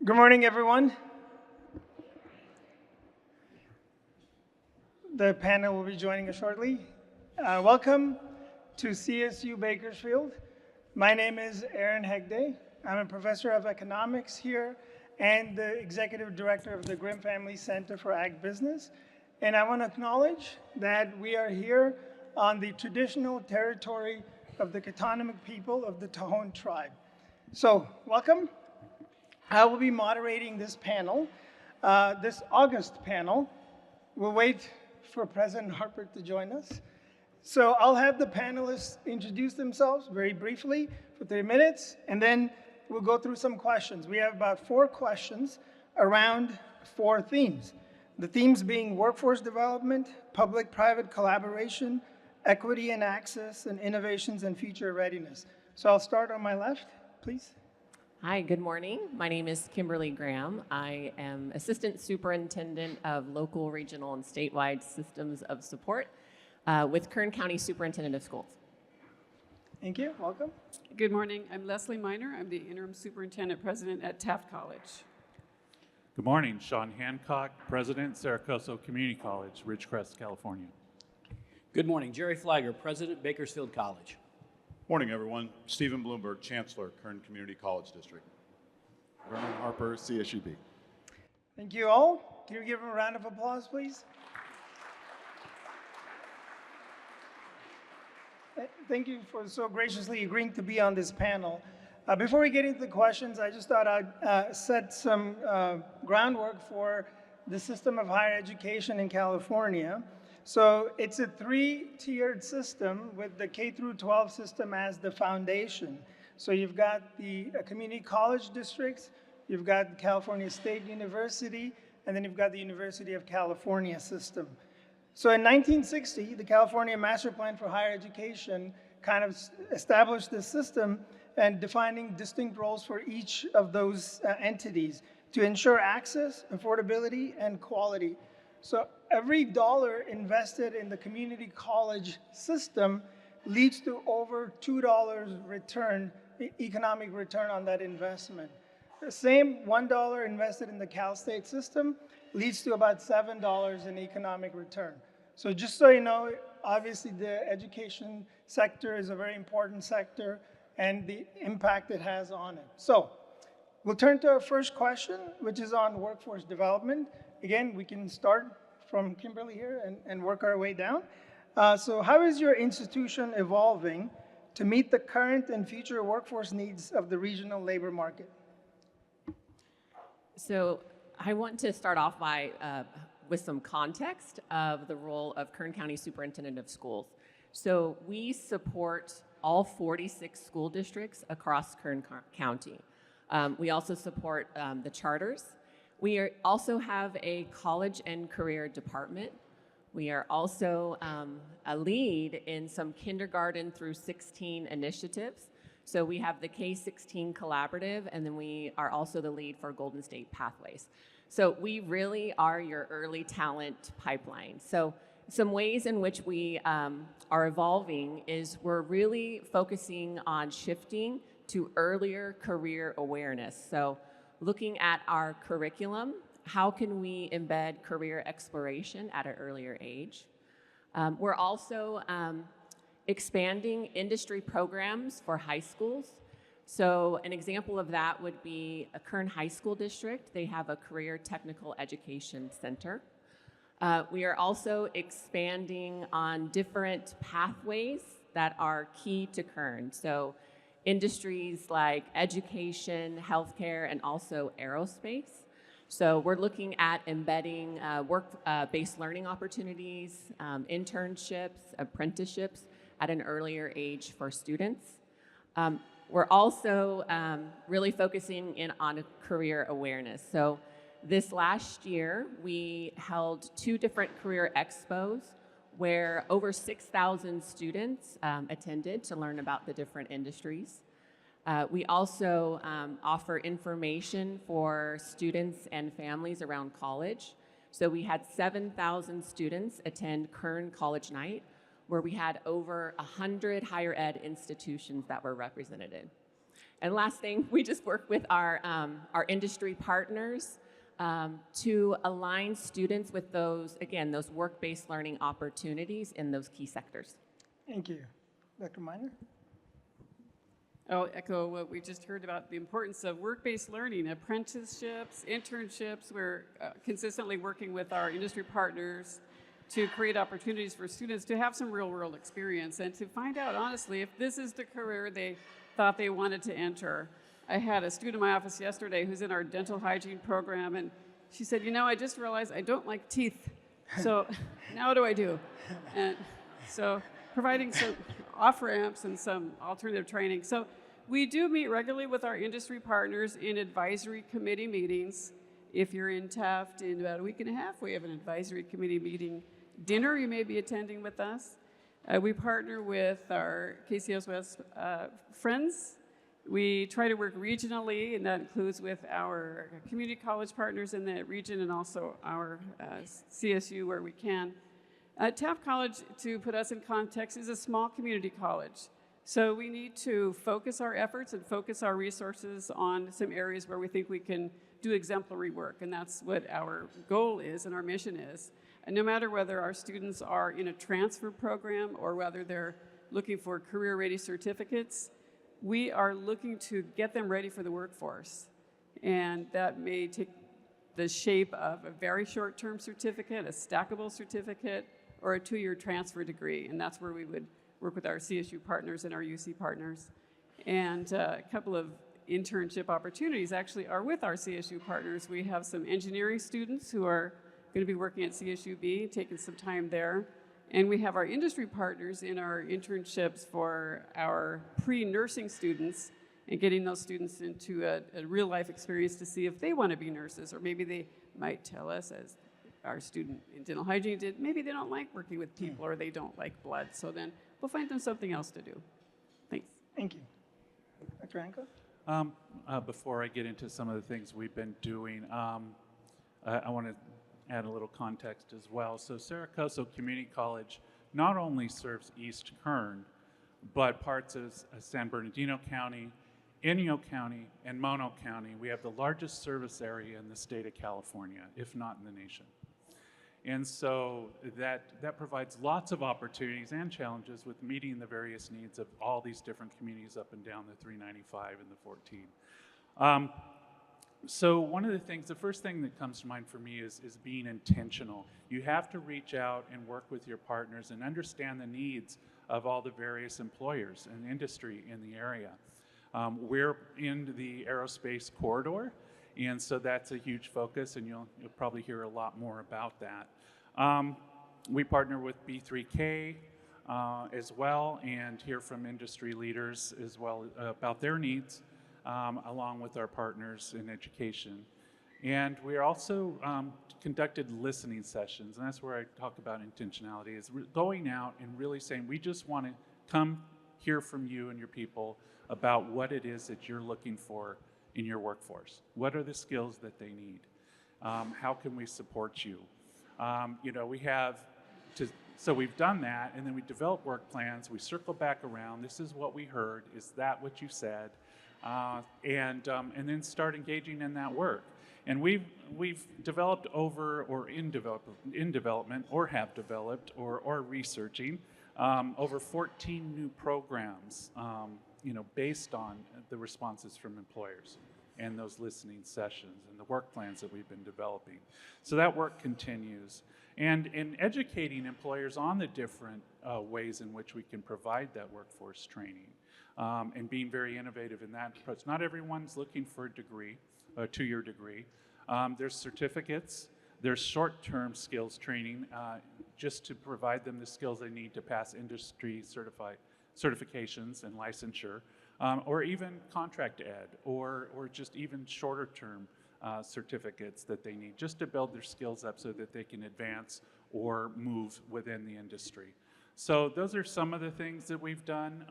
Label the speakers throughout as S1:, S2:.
S1: Good morning, everyone. The panel will be joining us shortly. Welcome to CSU Bakersfield. My name is Hegde. I'm a professor of economics here and the executive director of the Grimm Family Center for Ag Business. And I want to acknowledge that we are here on the traditional territory of the Katonomic people of the Tohono tribe. So, welcome. I will be moderating this panel, this August panel. We'll wait for President Harper to join us. So I'll have the panelists introduce themselves very briefly for 3 minutes, and then we'll go through some questions. We have about 4 questions around 4 themes. The themes being workforce development, public-private collaboration, equity and access, and innovations and future readiness. So I'll start on my left, please.
S2: Hi, good morning. My name is Kimberly Graham. I am Assistant Superintendent of Local, Regional, and Statewide Systems of Support with Kern County Superintendent of Schools.
S1: Thank you. Welcome.
S3: Good morning. I'm Leslie Miner. I'm the Interim Superintendent President at Taft College.
S4: Good morning. Sean Hancock, President, Cerro Community College, Ridgecrest, California.
S5: Good morning. Jerry Fliger, President, Bakersfield College.
S6: Morning, everyone. Stephen Bloomberg, Chancellor, Kern Community College District.
S7: Vernon, Harper, CSUB.
S1: Thank you all. Can you give them a round of applause, please? Thank you for so graciously agreeing to be on this panel. Before we get into the questions, I just thought I'd set some groundwork for the system of higher education in California. So it's a 3-tiered system with the K through 12 system as the foundation. So you've got the community college districts, you've got California State University, and then you've got the University of California system. So in 1960, the California Master Plan for Higher Education kind of established this system and defining distinct roles for each of those entities to ensure access, affordability, and quality. So every dollar invested in the community college system leads to over $2 return, economic return on that investment. The same $1 invested in the Cal State system leads to about $7 in economic return. So just so you know, obviously the education sector is a very important sector and the impact it has on it. So we'll turn to our first question, which is on workforce development. Again, we can start from Kimberly here and work our way down. So how is your institution evolving to meet the current and future workforce needs of the regional labor market?
S2: So I want to start off by with some context of the role of Kern County Superintendent of Schools. So we support all 46 school districts across Kern County. We also support the charters. We also have a college and career department. We are also a lead in some kindergarten through 16 initiatives. So we have the K-16 Collaborative, and then we are also the lead for Golden State Pathways. So we really are your early talent pipeline. So some ways in which we are evolving is we're really focusing on shifting to earlier career awareness. So looking at our curriculum, how can we embed career exploration at an earlier age? We're also expanding industry programs for high schools. So an example of that would be a Kern High School District. They have a career technical education center. We are also expanding on different pathways that are key to Kern. So industries like education, healthcare, and also aerospace. So we're looking at embedding work-based learning opportunities, internships, apprenticeships at an earlier age for students. We're also really focusing in on career awareness. So this last year, we held 2 different career expos where over 6,000 students attended to learn about the different industries. We also offer information for students and families around college. So we had 7,000 students attend Kern College Night, where we had over 100 higher ed institutions that were represented. And last thing, we just work with our industry partners to align students with those, again, those work-based learning opportunities in those key sectors.
S1: Thank you. Dr. Miner?
S3: I'll echo what we just heard about the importance of work-based learning, apprenticeships, internships. We're consistently working with our industry partners to create opportunities for students to have some real-world experience and to find out, honestly, if this is the career they thought they wanted to enter. I had a student in my office yesterday who's in our dental hygiene program, and she said, you know, I just realized I don't like teeth, so now what do I do? And so providing some off-ramps and some alternative training. So we do meet regularly with our industry partners in advisory committee meetings. If you're in Taft in about a week and a half, we have an advisory committee meeting dinner you may be attending with us. We partner with our KCSOS friends. We try to work regionally, and that includes with our community college partners in the region and also our CSU where we can. Taft College, to put us in context, is a small community college. So we need to focus our efforts and focus our resources on some areas where we think we can do exemplary work, and that's what our goal is and our mission is. And no matter whether our students are in a transfer program or whether they're looking for career-ready certificates, we are looking to get them ready for the workforce. And that may take the shape of a very short-term certificate, a stackable certificate, or a 2-year transfer degree. And that's where we would work with our CSU partners and our UC partners. And a couple of internship opportunities actually are with our CSU partners. We have some engineering students who are going to be working at CSUB, taking some time there. And we have our industry partners in our internships for our pre-nursing students and getting those students into a real-life experience to see if they want to be nurses, or maybe they might tell us, as our student in dental hygiene did, maybe they don't like working with people or they don't like blood. So then we'll find them something else to do. Thanks.
S1: Thank you. Dr. Hancock?
S4: Before I get into some of the things we've been doing, I want to add a little context as well. So Cerro Community College not only serves East Kern, but parts of San Bernardino County, Inyo County, and Mono County. We have the largest service area in the state of California, if not in the nation. And so that provides lots of opportunities and challenges with meeting the various needs of all these different communities up and down the 395 and the 14. So one of the things, the first thing that comes to mind for me is being intentional. You have to reach out and work with your partners and understand the needs of all the various employers and industry in the area. We're in the aerospace corridor, and so that's a huge focus, and you'll probably hear a lot more about that. We partner with B3K as well, and hear from industry leaders as well about their needs, along with our partners in education. And we also conducted listening sessions, and that's where I talk about intentionality, is going out and really saying, we just want to come hear from you and your people about what it is that you're looking for in your workforce. What are the skills that they need? How can we support you? We have so we've done that, and then we develop work plans. We circle back around. This is what we heard. Is that what you said? And then start engaging in that work. And we've developed in development or have developed or researching over 14 new programs, based on the responses from employers and those listening sessions and the work plans that we've been developing. So that work continues. And in educating employers on the different ways in which we can provide that workforce training. And being very innovative in that approach. Not everyone's looking for a degree, a 2-year degree. There's certificates, there's short-term skills training, just to provide them the skills they need to pass industry certifications and licensure, or even contract ed, or just even shorter-term certificates that they need, just to build their skills up so that they can advance or move within the industry. So those are some of the things that we've done,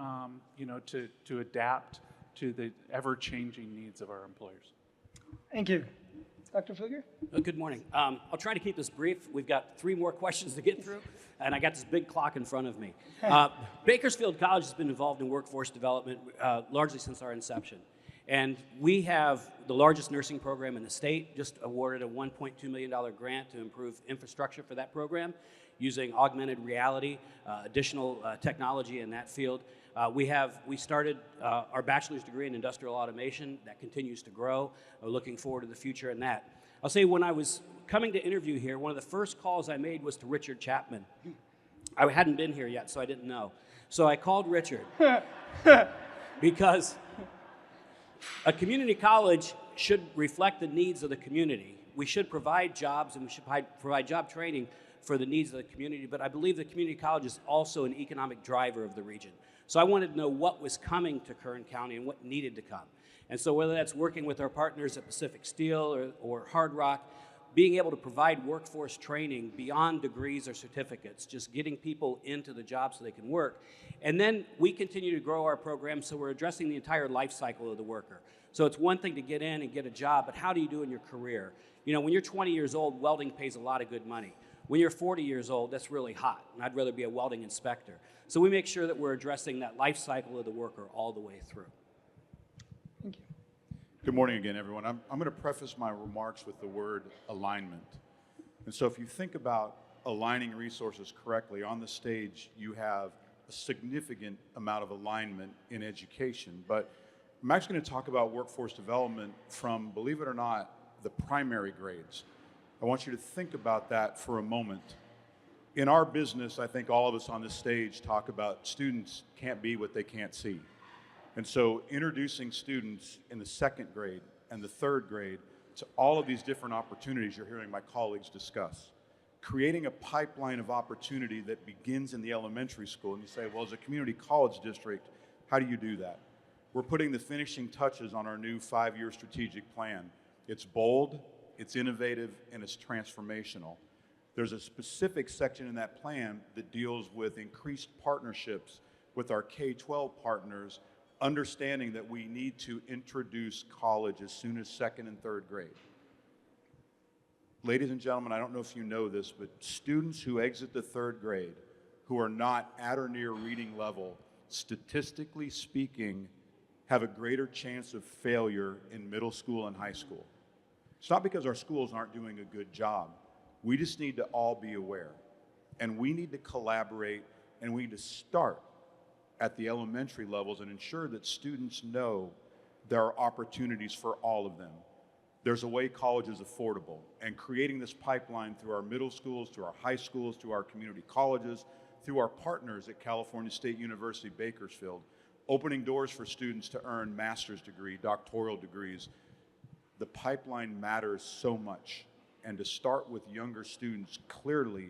S4: to adapt to the ever-changing needs of our employers.
S1: Thank you. Dr. Fliger?
S5: Good morning. I'll try to keep this brief. We've got 3 more questions to get through, and I got this big clock in front of me. Bakersfield College has been involved in workforce development largely since our inception. And we have the largest nursing program in the state, just awarded a $1.2 million grant to improve infrastructure for that program using augmented reality, additional technology in that field. We started our bachelor's degree in industrial automation. That continues to grow. We're looking forward to the future in that. I'll say when I was coming to interview here, one of the first calls I made was to Richard Chapman. I hadn't been here yet, so I didn't know. So I called Richard because a community college should reflect the needs of the community. We should provide jobs and we should provide job training for the needs of the community, but I believe the community college is also an economic driver of the region. So I wanted to know what was coming to Kern County and what needed to come. And so whether that's working with our partners at Pacific Steel or Hard Rock, being able to provide workforce training beyond degrees or certificates, just getting people into the job so they can work. And then we continue to grow our program, so we're addressing the entire life cycle of the worker. So it's one thing to get in and get a job, but how do you do in your career? You know, when you're 20 years old, welding pays a lot of good money. When you're 40 years old, that's really hot, and I'd rather be a welding inspector. So we make sure that we're addressing that life cycle of the worker all the way through.
S1: Thank you.
S6: Good morning again, everyone. I'm going to preface my remarks with the word alignment. And so if you think about aligning resources correctly, on the stage you have a significant amount of alignment in education. But I'm actually going to talk about workforce development from, believe it or not, the primary grades. I want you to think about that for a moment. In our business, I think all of us on this stage talk about students can't be what they can't see. And so introducing students in the second grade and the third grade to all of these different opportunities you're hearing my colleagues discuss, creating a pipeline of opportunity that begins in the elementary school. And you say, well, as a community college district, how do you do that? We're putting the finishing touches on our new 5-year strategic plan. It's bold, it's innovative, and it's transformational. There's a specific section in that plan that deals with increased partnerships with our K-12 partners, understanding that we need to introduce college as soon as second and third grade. Ladies and gentlemen, I don't know if you know this, but students who exit the third grade who are not at or near reading level, statistically speaking, have a greater chance of failure in middle school and high school. It's not because our schools aren't doing a good job. We just need to all be aware. And we need to collaborate, and we need to start at the elementary levels and ensure that students know there are opportunities for all of them. There's a way college is affordable, and creating this pipeline through our middle schools, through our high schools, through our community colleges, through our partners at California State University, Bakersfield, opening doors for students to earn master's degree, doctoral degrees. The pipeline matters so much, and to start with younger students clearly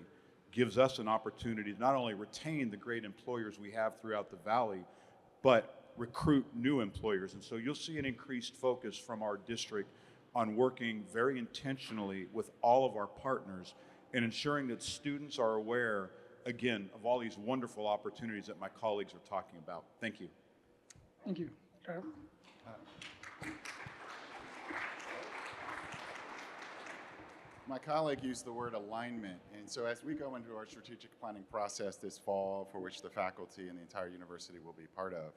S6: gives us an opportunity to not only retain the great employers we have throughout the valley, but recruit new employers. And so you'll see an increased focus from our district on working very intentionally with all of our partners and ensuring that students are aware, again, of all these wonderful opportunities that my colleagues are talking about. Thank you.
S1: Thank you. Harper.
S7: My colleague used the word alignment, and so as we go into our strategic planning process this fall, for which the faculty and the entire university will be part of,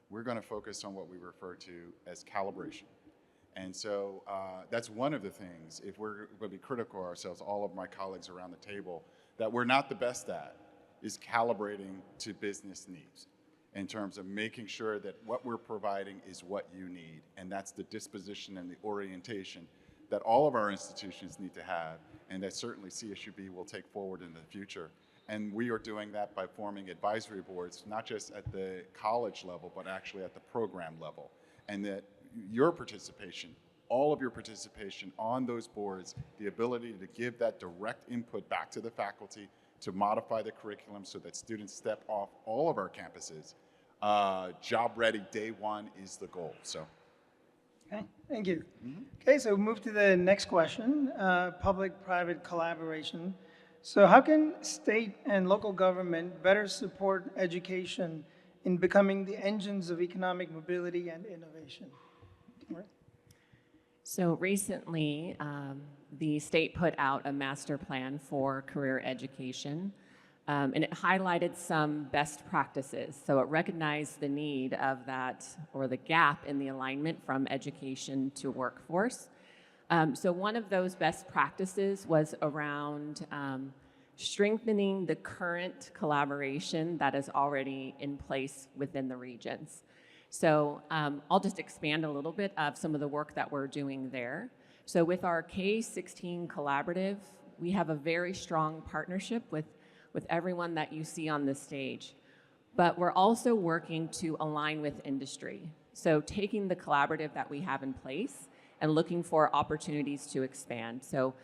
S7: we're going to focus on what we refer to as calibration. And so that's one of the things, if we're going to be critical of ourselves, all of my colleagues around the table, that we're not the best at, is calibrating to business needs in terms of making sure that what we're providing is what you need, and that's the disposition and the orientation that all of our institutions need to have, and that certainly CSUB will take forward in the future. And we are doing that by forming advisory boards, not just at the college level, but actually at the program level. And that your participation, all of your participation on those boards, the ability to give that direct input back to the faculty to modify the curriculum so that students step off all of our campuses, job ready day one is the goal. So.
S1: Okay, thank you. Okay, so we'll move to the next question, public-private collaboration. So how can state and local government better support education in becoming the engines of economic mobility and innovation?
S2: So recently, the state put out a master plan for career education. And it highlighted some best practices. So it recognized the need of that, or the gap in the alignment from education to workforce. So one of those best practices was around strengthening the current collaboration that is already in place within the regions. So I'll just expand a little bit of some of the work that we're doing there. So with our K-16 collaborative, we have a very strong partnership with everyone that you see on this stage. But we're also working to align with industry. So taking the collaborative that we have in place and looking for opportunities to expand. So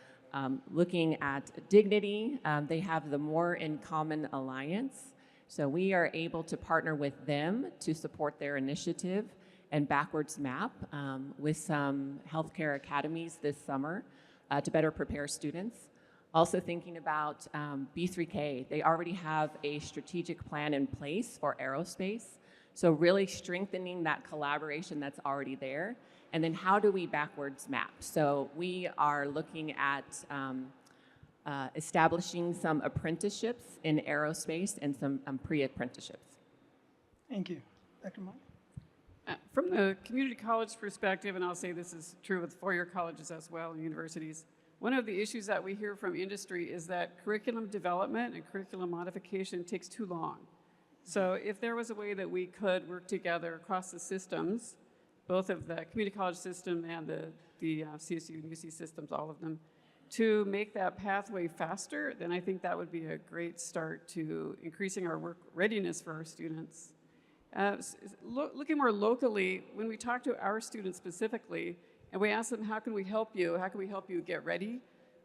S2: looking at Dignity, they have the More in Common Alliance. So we are able to partner with them to support their initiative and backwards map with some healthcare academies this summer to better prepare students. Also thinking about B3K, they already have a strategic plan in place for aerospace. So really strengthening that collaboration that's already there. And then how do we backwards map? So we are looking at establishing some apprenticeships in aerospace and some pre-apprenticeships.
S1: Thank you. Dr. Moore?
S3: From the community college perspective, and I'll say this is true with four-year colleges as well and universities, one of the issues that we hear from industry is that curriculum development and curriculum modification takes too long. So if there was a way that we could work together across the systems, both of the community college system and the CSU and UC systems, all of them, to make that pathway faster, then I think that would be a great start to increasing our work readiness for our students. Looking more locally, when we talk to our students specifically, and we ask them, how can we help you? How can we help you get ready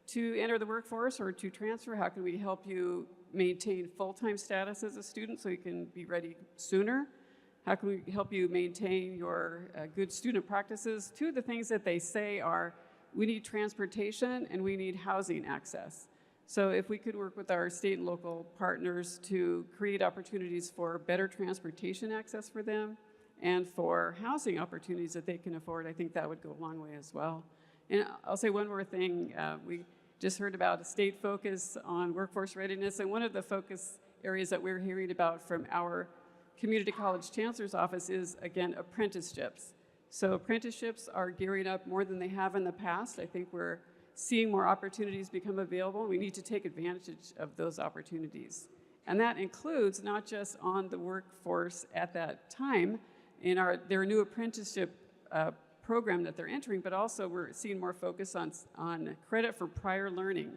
S3: to enter the workforce or to transfer? How can we help you maintain full-time status as a student so you can be ready sooner? How can we help you maintain your good student practices? Two of the things that they say are, we need transportation and we need housing access. So if we could work with our state and local partners to create opportunities for better transportation access for them and for housing opportunities that they can afford, I think that would go a long way as well. And I'll say one more thing. We just heard about a state focus on workforce readiness, and one of the focus areas that we're hearing about from our community college chancellor's office is, again, apprenticeships. So apprenticeships are gearing up more than they have in the past. I think we're seeing more opportunities become available. We need to take advantage of those opportunities. And that includes not just on the workforce at that time in their new apprenticeship program that they're entering, but also we're seeing more focus on credit for prior learning.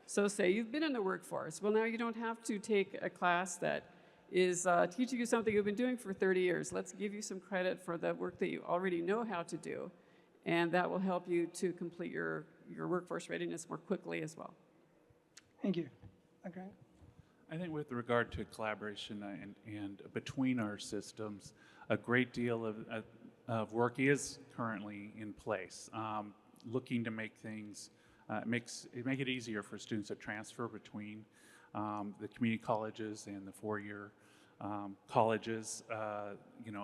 S3: So say you've been in the workforce. Well, now you don't have to take a class that is teaching you something you've been doing for 30 years. Let's give you some credit for the work that you already know how to do. And that will help you to complete your workforce readiness more quickly as well.
S1: Thank you. Okay.
S4: I think with regard to collaboration and between our systems, a great deal of work is currently in place, looking to make things, make it easier for students to transfer between the community colleges and the four-year colleges,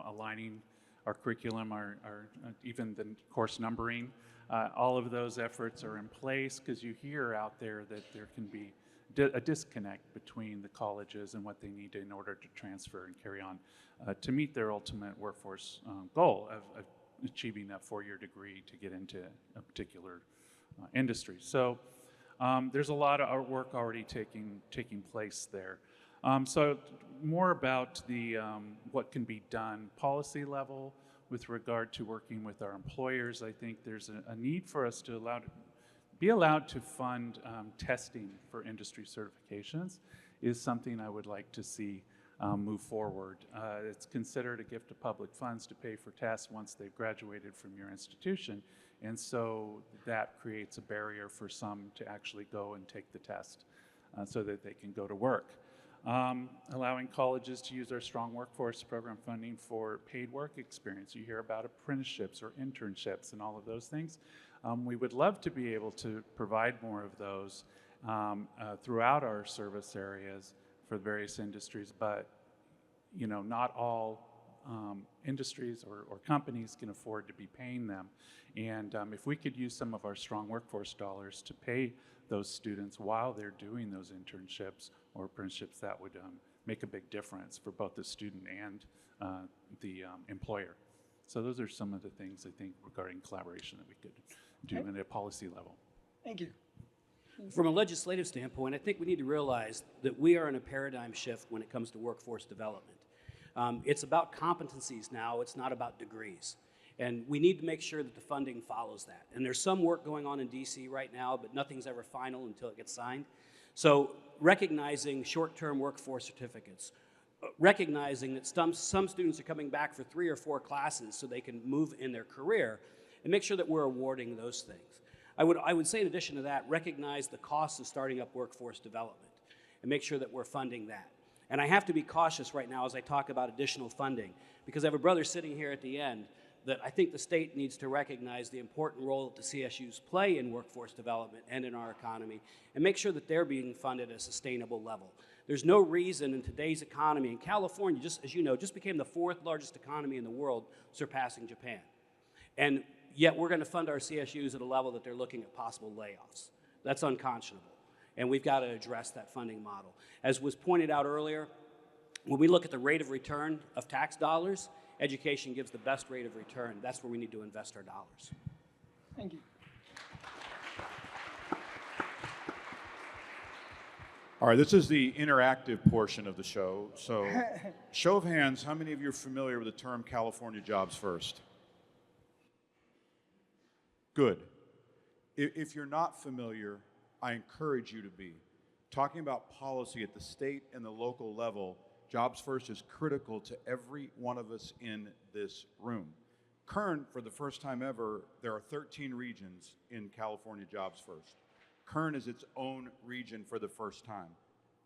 S4: aligning our curriculum, our even the course numbering. All of those efforts are in place because you hear out there that there can be a disconnect between the colleges and what they need in order to transfer and carry on to meet their ultimate workforce goal of achieving that four-year degree to get into a particular industry. So there's a lot of work already taking place there. So more about the what can be done policy level with regard to working with our employers. I think there's a need for us to be allowed to fund testing for industry certifications is something I would like to see move forward. It's considered a gift of public funds to pay for tests once they've graduated from your institution. And so that creates a barrier for some to actually go and take the test so that they can go to work. Allowing colleges to use our strong workforce program funding for paid work experience. You hear about apprenticeships or internships and all of those things. We would love to be able to provide more of those throughout our service areas for various industries, but not all industries or companies can afford to be paying them. And if we could use some of our strong workforce dollars to pay those students while they're doing those internships or apprenticeships that would make a big difference for both the student and the employer. So those are some of the things I think regarding collaboration that we could do at a policy level.
S1: Thank you.
S5: From a legislative standpoint, I think we need to realize that we are in a paradigm shift when it comes to workforce development. It's about competencies now, it's not about degrees. And we need to make sure that the funding follows that. And there's some work going on in DC right now, but nothing's ever final until it gets signed. So recognizing short-term workforce certificates, recognizing that some students are coming back for 3 or 4 classes so they can move in their career, and make sure that we're awarding those things. I would say in addition to that, recognize the costs of starting up workforce development and make sure that we're funding that. And I have to be cautious right now as I talk about additional funding, because I have a brother sitting here at the end that I think the state needs to recognize the important role that the CSUs play in workforce development and in our economy, and make sure that they're being funded at a sustainable level. There's no reason in today's economy, and California, just as you know, just became the 4th largest economy in the world, surpassing Japan. And yet we're going to fund our CSUs at a level that they're looking at possible layoffs. That's unconscionable. And we've got to address that funding model. As was pointed out earlier, when we look at the rate of return of tax dollars, education gives the best rate of return. That's where we need to invest our dollars.
S1: Thank you.
S6: All right, this is the interactive portion of the show. So, show of hands, how many of you are familiar with the term California Jobs First? Good. If you're not familiar, I encourage you to be. Talking about policy at the state and the local level, Jobs First is critical to every one of us in this room. Kern, for the first time ever, there are 13 regions in California Jobs First. Kern is its own region for the first time.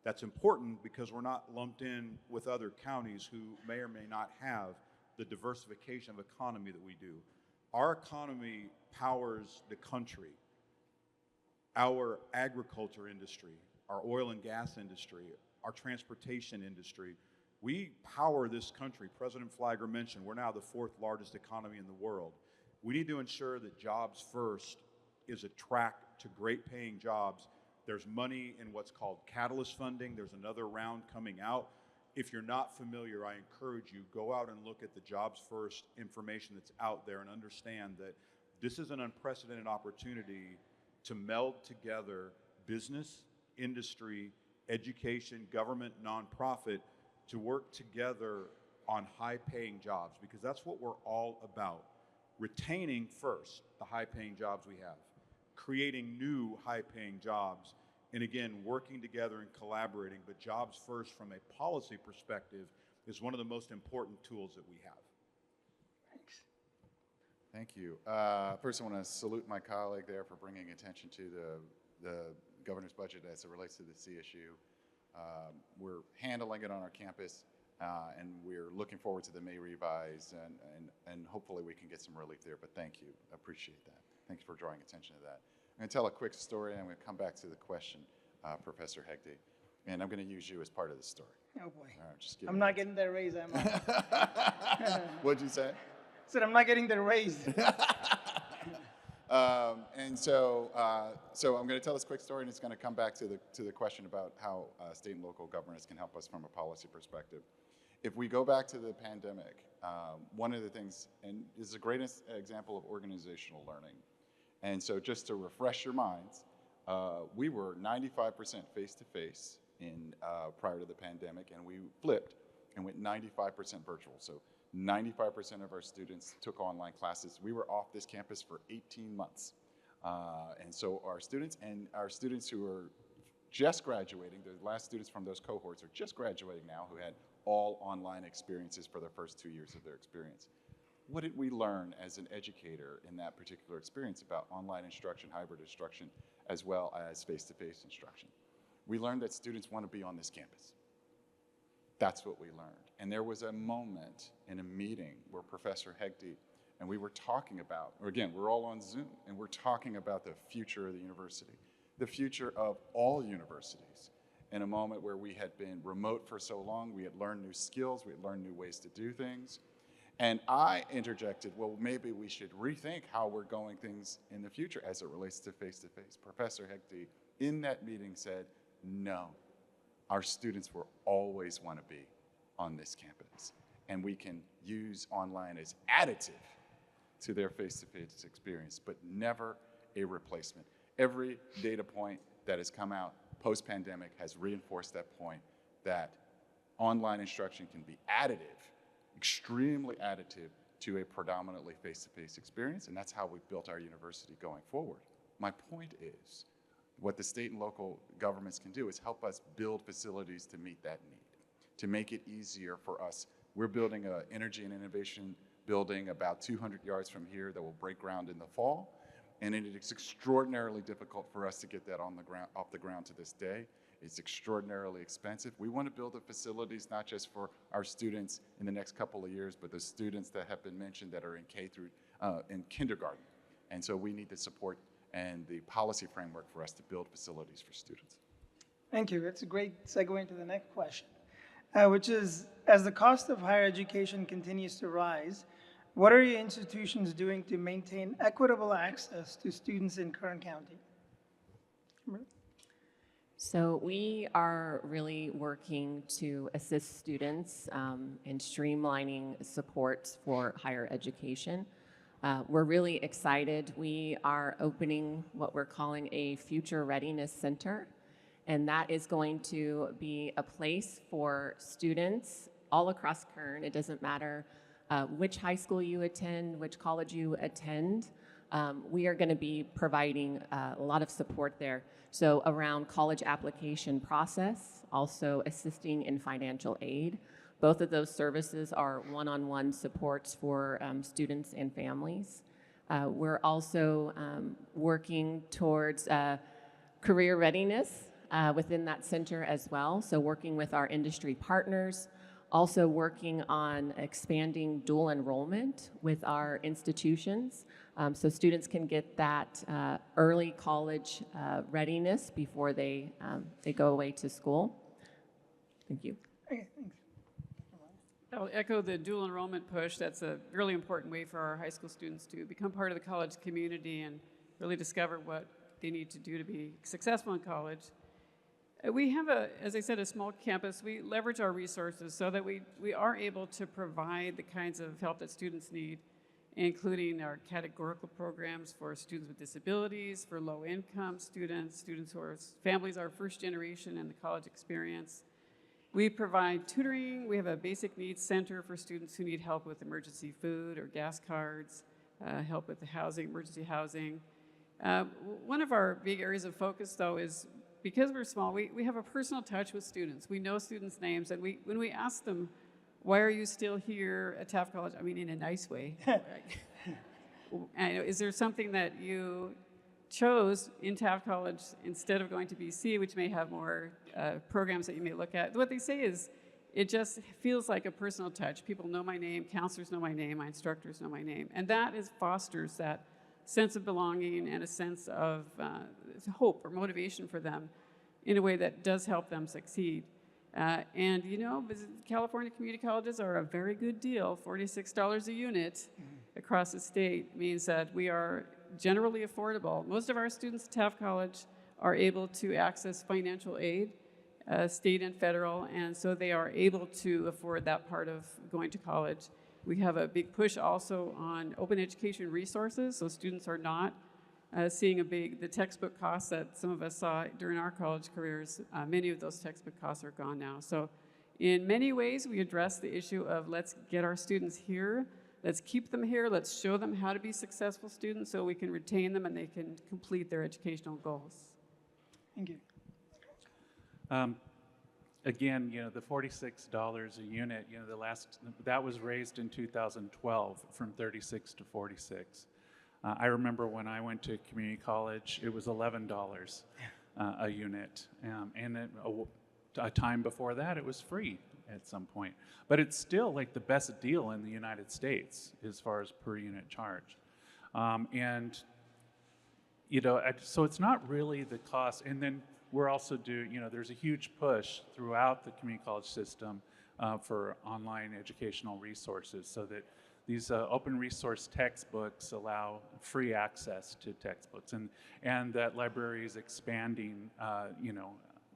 S6: That's important because we're not lumped in with other counties who may or may not have the diversification of economy that we do. Our economy powers the country. Our agriculture industry, our oil and gas industry, our transportation industry, we power this country. President Fliger mentioned we're now the 4th largest economy in the world. We need to ensure that Jobs First is a track to great paying jobs. There's money in what's called catalyst funding. There's another round coming out. If you're not familiar, I encourage you, go out and look at the Jobs First information that's out there and understand that this is an unprecedented opportunity to meld together business, industry, education, government, nonprofit, to work together on high-paying jobs, because that's what we're all about. Retaining first the high-paying jobs we have, creating new high-paying jobs, and again, working together and collaborating. But Jobs First from a policy perspective is one of the most important tools that we have.
S1: Thanks.
S7: Thank you. First, I want to salute my colleague there for bringing attention to the governor's budget as it relates to the CSU. We're handling it on our campus, and we're looking forward to the May revise, and hopefully we can get some relief there. But thank you. I appreciate that. Thanks for drawing attention to that. I'm going to tell a quick story, and I'm going to come back to the question, Professor Hegde, and I'm going to use you as part of the story.
S1: Oh boy.
S7: All right, just
S1: I'm not getting that raise, am I?
S7: What'd you say?
S1: I said I'm not getting the raise.
S7: So I'm going to tell this quick story, and it's going to come back to the question about how state and local governments can help us from a policy perspective. If we go back to the pandemic, one of the things, and this is a great example of organizational learning. And so just to refresh your minds, we were 95% face-to-face prior to the pandemic, and we flipped and went 95% virtual. So 95% of our students took online classes. We were off this campus for 18 months. And so our students who are just graduating, the last students from those cohorts are just graduating now, who had all online experiences for the first 2 years of their experience. What did we learn as an educator in that particular experience about online instruction, hybrid instruction, as well as face-to-face instruction? We learned that students want to be on this campus. That's what we learned. And there was a moment in a meeting where Professor Hegde and we were talking about, or again, we're all on Zoom, and we're talking about the future of the university, the future of all universities, in a moment where we had been remote for so long, we had learned new skills, we had learned new ways to do things. And I interjected, well, maybe we should rethink how we're going things in the future as it relates to face-to-face. Professor Hegde, in that meeting, said, no, our students will always want to be on this campus. And we can use online as additive to their face-to-face experience, but never a replacement. Every data point that has come out post-pandemic has reinforced that point, that online instruction can be additive, extremely additive to a predominantly face-to-face experience, and that's how we've built our university going forward. My point is, what the state and local governments can do is help us build facilities to meet that need, to make it easier for us. We're building an energy and innovation building about 200 yards from here that will break ground in the fall, and it is extraordinarily difficult for us to get that off the ground to this day. It's extraordinarily expensive. We want to build the facilities not just for our students in the next couple of years, but the students that have been mentioned that are in in kindergarten. And so we need the support and the policy framework for us to build facilities for students.
S1: Thank you. It's a great segue into the next question, which is, as the cost of higher education continues to rise, what are your institutions doing to maintain equitable access to students in Kern County?
S2: So we are really working to assist students in streamlining supports for higher education. We're really excited. We are opening what we're calling a Future Readiness Center, and that is going to be a place for students all across Kern. It doesn't matter which high school you attend, which college you attend. We are going to be providing a lot of support there. So around college application process, also assisting in financial aid. Both of those services are one-on-one supports for students and families. We're also working towards career readiness within that center as well. So working with our industry partners, also working on expanding dual enrollment with our institutions, so students can get that early college readiness before they go away to school. Thank you.
S1: Okay, thanks.
S3: I'll echo the dual enrollment push. That's a really important way for our high school students to become part of the college community and really discover what they need to do to be successful in college. We have, as I said, a small campus. We leverage our resources so that we are able to provide the kinds of help that students need, including our categorical programs for students with disabilities, for low-income students, students whose families are first generation in the college experience. We provide tutoring. We have a basic needs center for students who need help with emergency food or gas cards, help with the housing, emergency housing. One of our big areas of focus, though, is because we're small, we have a personal touch with students. We know students' names, and when we ask them, why are you still here at Taft College? I mean, in a nice way. Is there something that you chose in Taft College instead of going to BC, which may have more programs that you may look at? What they say is, it just feels like a personal touch. People know my name, counselors know my name, my instructors know my name. And that fosters that sense of belonging and a sense of hope or motivation for them in a way that does help them succeed. And you know, California community colleges are a very good deal. $46 a unit across the state means that we are generally affordable. Most of our students at Taft College are able to access financial aid, state and federal, and so they are able to afford that part of going to college. We have a big push also on open education resources, so students are not seeing the textbook costs that some of us saw during our college careers. Many of those textbook costs are gone now. So in many ways, we address the issue of let's get our students here, let's keep them here, let's show them how to be successful students so we can retain them and they can complete their educational goals.
S1: Thank you.
S4: Again, you know, the $46 a unit, you know, that was raised in 2012 from 36 to 46. I remember when I went to community college, it was $11 a unit, and then a time before that, it was free at some point. But it's still like the best deal in the United States as far as per unit charge, and you know, so it's not really the cost. And then we're also there's a huge push throughout the community college system for online educational resources, so that these open resource textbooks allow free access to textbooks, and that library is expanding,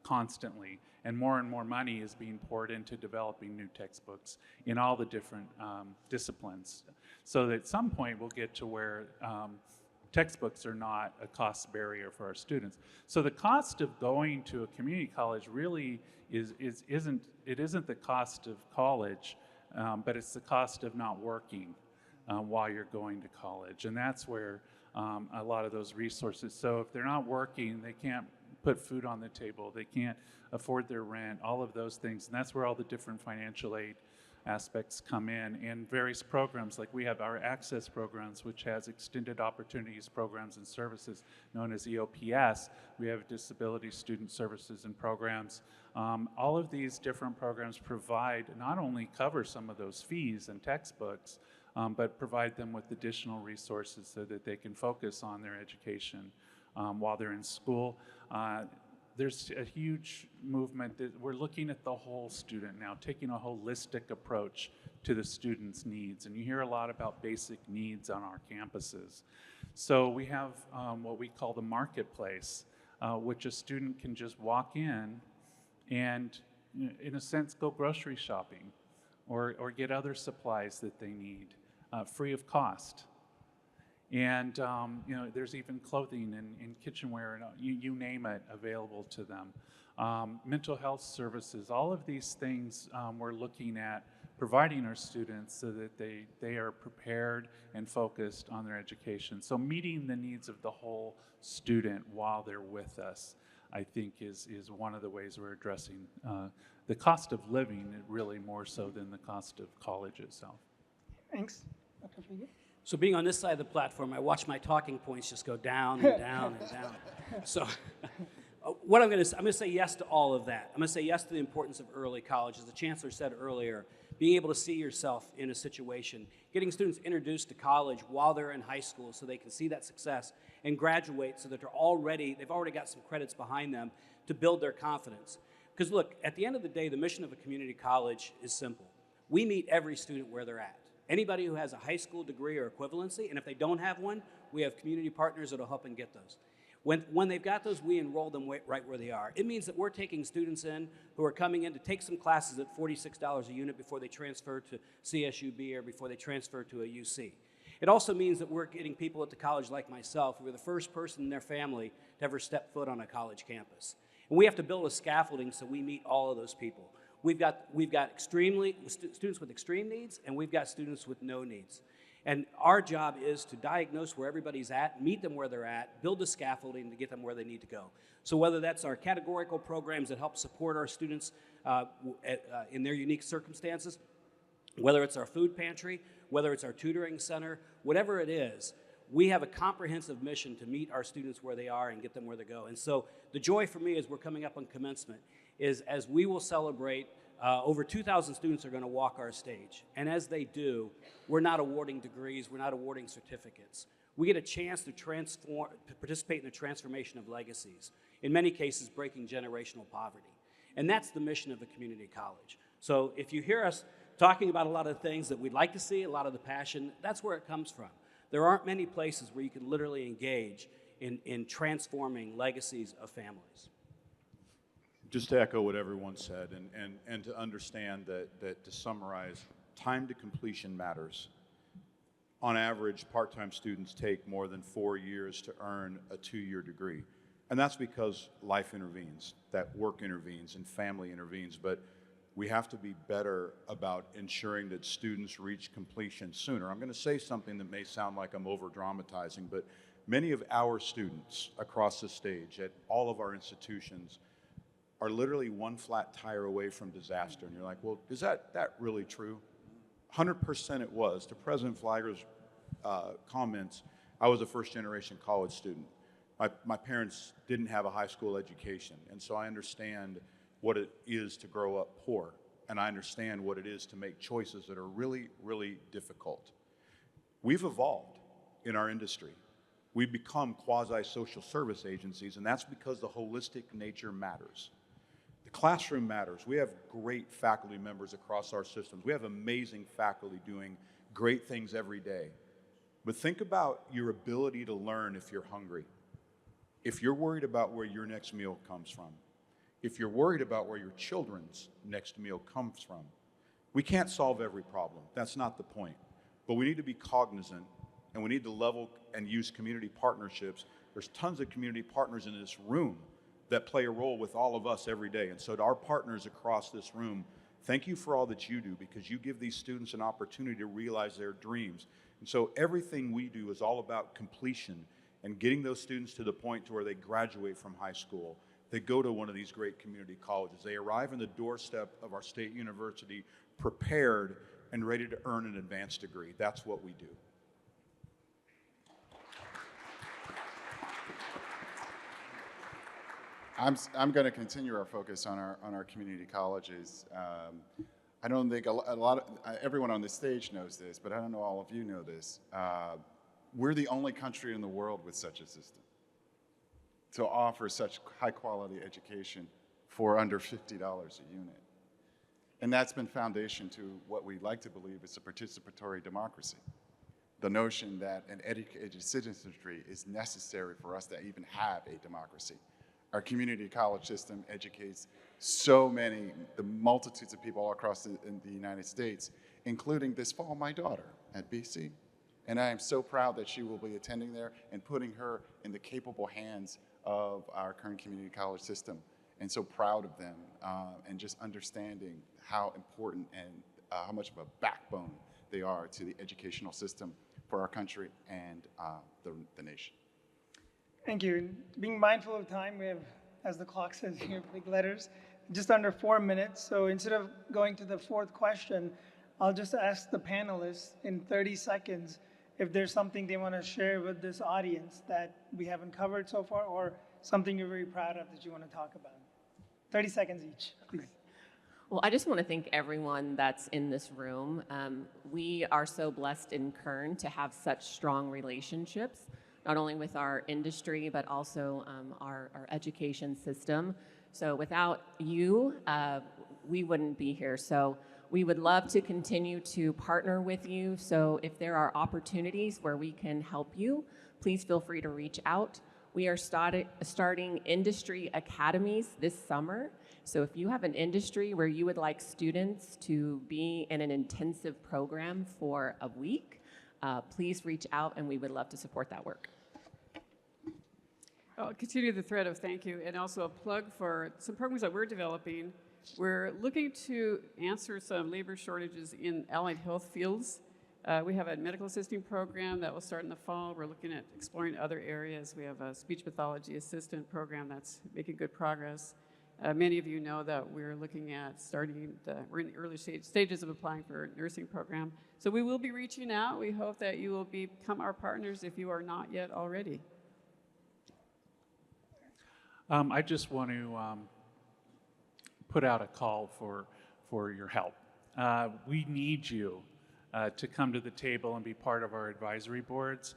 S4: constantly, and more money is being poured into developing new textbooks in all the different disciplines. So that at some point we'll get to where textbooks are not a cost barrier for our students. So the cost of going to a community college really isn't the cost of college, but it's the cost of not working while you're going to college, and that's where a lot of those resources. So if they're not working, they can't put food on the table, they can't afford their rent, all of those things, and that's where all the different financial aid aspects come in, and various programs, like we have our access programs, which has extended opportunities programs and services known as EOPS. We have disability student services and programs. All of these different programs provide, not only cover some of those fees and textbooks, but provide them with additional resources so that they can focus on their education while they're in school. There's a huge movement that we're looking at the whole student now, taking a holistic approach to the student's needs. And you hear a lot about basic needs on our campuses. So we have what we call the marketplace, which a student can just walk in and, in a sense, go grocery shopping or get other supplies that they need free of cost. And there's even clothing and kitchenware and you name it available to them. Mental health services, all of these things we're looking at providing our students so that they are prepared and focused on their education. So meeting the needs of the whole student while they're with us, I think is one of the ways we're addressing the cost of living, really more so than the cost of college itself.
S1: Thanks. Dr. Fliger?
S5: So being on this side of the platform, I watch my talking points just go down and down and down. So what I'm going to say yes to all of that. I'm going to say yes to the importance of early college. As the Chancellor said earlier, being able to see yourself in a situation, getting students introduced to college while they're in high school so they can see that success and graduate so that they've already got some credits behind them to build their confidence. Because look, at the end of the day, the mission of a community college is simple. We meet every student where they're at. Anybody who has a high school degree or equivalency, and if they don't have one, we have community partners that will help them get those. When they've got those, we enroll them right where they are. It means that we're taking students in who are coming in to take some classes at $46 a unit before they transfer to CSUB or before they transfer to a UC. It also means that we're getting people at the college like myself who are the first person in their family to ever step foot on a college campus. And we have to build a scaffolding so we meet all of those people. We've got students with extreme needs, and we've got students with no needs. And our job is to diagnose where everybody's at, meet them where they're at, build the scaffolding to get them where they need to go. So whether that's our categorical programs that help support our students in their unique circumstances, whether it's our food pantry, whether it's our tutoring center, whatever it is, we have a comprehensive mission to meet our students where they are and get them where they go. And so the joy for me as we're coming up on commencement is as we will celebrate, over 2,000 students are going to walk our stage. And as they do, we're not awarding degrees, we're not awarding certificates. We get a chance to participate in the transformation of legacies, in many cases breaking generational poverty. And that's the mission of a community college. So if you hear us talking about a lot of things that we'd like to see, a lot of the passion, that's where it comes from. There aren't many places where you can literally engage in transforming legacies of families.
S6: Just to echo what everyone said and to understand that to summarize, time to completion matters. On average, part-time students take more than 4 years to earn a 2-year degree. And that's because life intervenes, that work intervenes and family intervenes, but we have to be better about ensuring that students reach completion sooner. I'm going to say something that may sound like I'm over-dramatizing, but many of our students across the stage at all of our institutions are literally one flat tire away from disaster. And you're like, well, is that really true? 100% it was. To President Fliger's comments, I was a first-generation college student. My parents didn't have a high school education, and so I understand what it is to grow up poor, and I understand what it is to make choices that are really, really difficult. We've evolved in our industry. We've become quasi-social service agencies, and that's because the holistic nature matters. The classroom matters. We have great faculty members across our systems. We have amazing faculty doing great things every day. But think about your ability to learn if you're hungry, if you're worried about where your next meal comes from, if you're worried about where your children's next meal comes from. We can't solve every problem. That's not the point. But we need to be cognizant, and we need to level and use community partnerships. There's tons of community partners in this room that play a role with all of us every day. And so to our partners across this room, thank you for all that you do, because you give these students an opportunity to realize their dreams. And so everything we do is all about completion and getting those students to the point to where they graduate from high school. They go to one of these great community colleges. They arrive on the doorstep of our state university prepared and ready to earn an advanced degree. That's what we do.
S7: I'm going to continue our focus on our community colleges. I don't think everyone on this stage knows this, but I don't know all of you know this. We're the only country in the world with such a system to offer such high quality education for under $50 a unit. And that's been foundation to what we like to believe is a participatory democracy. The notion that an educated citizenry is necessary for us to even have a democracy. Our community college system educates so many, the multitudes of people all across the United States, including this fall my daughter at BC. And I am so proud that she will be attending there and putting her in the capable hands of our Kern Community College system. And so proud of them and just understanding how important and how much of a backbone they are to the educational system for our country and the nation.
S1: Thank you. Being mindful of time, we have, as the clock says here, big letters, just under 4 minutes. So instead of going to the fourth question, I'll just ask the panelists in 30 seconds if there's something they want to share with this audience that we haven't covered so far, or something you're very proud of that you want to talk about. 30 seconds each, please.
S2: Well, I just want to thank everyone that's in this room. We are so blessed in Kern to have such strong relationships, not only with our industry, but also our education system. So without you, we wouldn't be here. So we would love to continue to partner with you. So if there are opportunities where we can help you, please feel free to reach out. We are starting industry academies this summer. So if you have an industry where you would like students to be in an intensive program for a week, please reach out and we would love to support that work.
S3: I'll continue the thread of thank you, and also a plug for some programs that we're developing. We're looking to answer some labor shortages in allied health fields. We have a medical assisting program that will start in the fall. We're looking at exploring other areas. We have a speech pathology assistant program that's making good progress. Many of you know that we're looking at we're in the early stages of applying for a nursing program. So we will be reaching out. We hope that you will become our partners if you are not yet already.
S4: I just want to put out a call for your help. We need you to come to the table and be part of our advisory boards.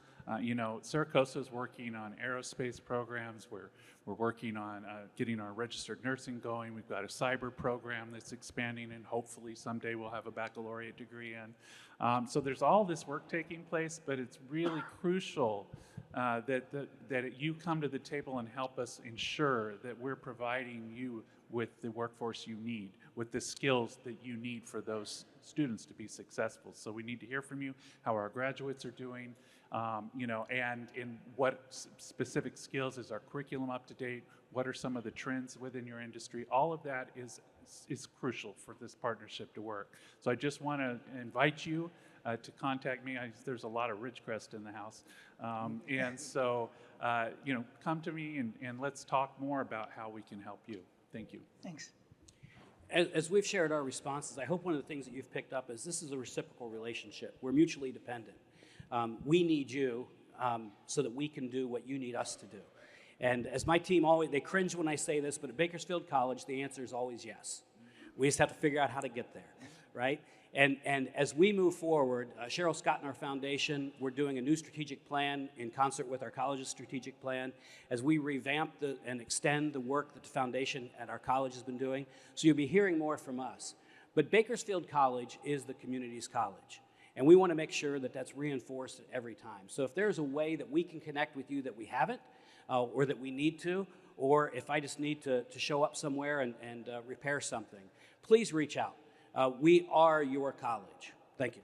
S4: Cerro Coso is working on aerospace programs. We're working on getting our registered nursing going. We've got a cyber program that's expanding, and hopefully someday we'll have a baccalaureate degree in. So there's all this work taking place, but it's really crucial that you come to the table and help us ensure that we're providing you with the workforce you need, with the skills that you need for those students to be successful. So we need to hear from you, how our graduates are doing, and in what specific skills is our curriculum up to date, what are some of the trends within your industry. All of that is crucial for this partnership to work. So I just want to invite you to contact me. There's a lot of Ridgecrest in the house. And so, come to me and let's talk more about how we can help you. Thank you.
S1: Thanks.
S5: As we've shared our responses, I hope one of the things that you've picked up is this is a reciprocal relationship. We're mutually dependent. We need you so that we can do what you need us to do. And as my team always, they cringe when I say this, but at Bakersfield College, the answer is always yes. We just have to figure out how to get there, right? And as we move forward, Cheryl Scott and our foundation, we're doing a new strategic plan in concert with our college's strategic plan as we revamp and extend the work that the foundation at our college has been doing. So you'll be hearing more from us. But Bakersfield College is the community's college. And we want to make sure that that's reinforced at every time. So if there's a way that we can connect with you that we haven't, or that we need to, or if I just need to show up somewhere and repair something, please reach out. We are your college. Thank you.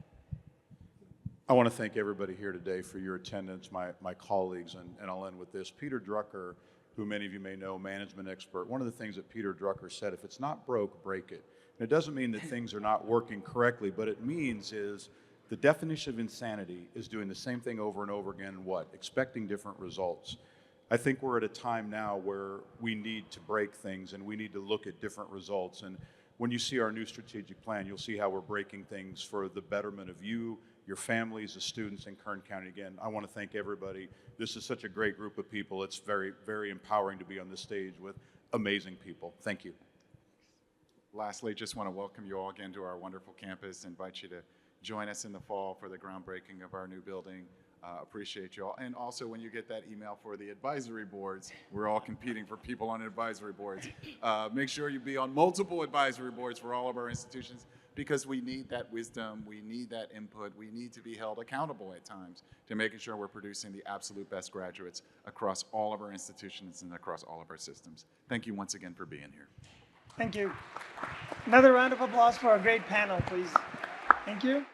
S6: I want to thank everybody here today for your attendance, my colleagues, and I'll end with this. Peter Drucker, who many of you may know, management expert, one of the things that Peter Drucker said, if it's not broke, break it. And it doesn't mean that things are not working correctly, but it means is the definition of insanity is doing the same thing over and over again and what? Expecting different results. I think we're at a time now where we need to break things and we need to look at different results. And when you see our new strategic plan, you'll see how we're breaking things for the betterment of you, your families, the students in Kern County. Again, I want to thank everybody. This is such a great group of people. It's very, very empowering to be on this stage with amazing people. Thank you.
S7: Lastly, just want to welcome you all again to our wonderful campus. Invite you to join us in the fall for the groundbreaking of our new building. Appreciate you all. And also when you get that email for the advisory boards, we're all competing for people on advisory boards. Make sure you be on multiple advisory boards for all of our institutions, because we need that wisdom, we need that input, we need to be held accountable at times to making sure we're producing the absolute best graduates across all of our institutions and across all of our systems. Thank you once again for being here.
S1: Thank you. Another round of applause for our great panel, please. Thank you.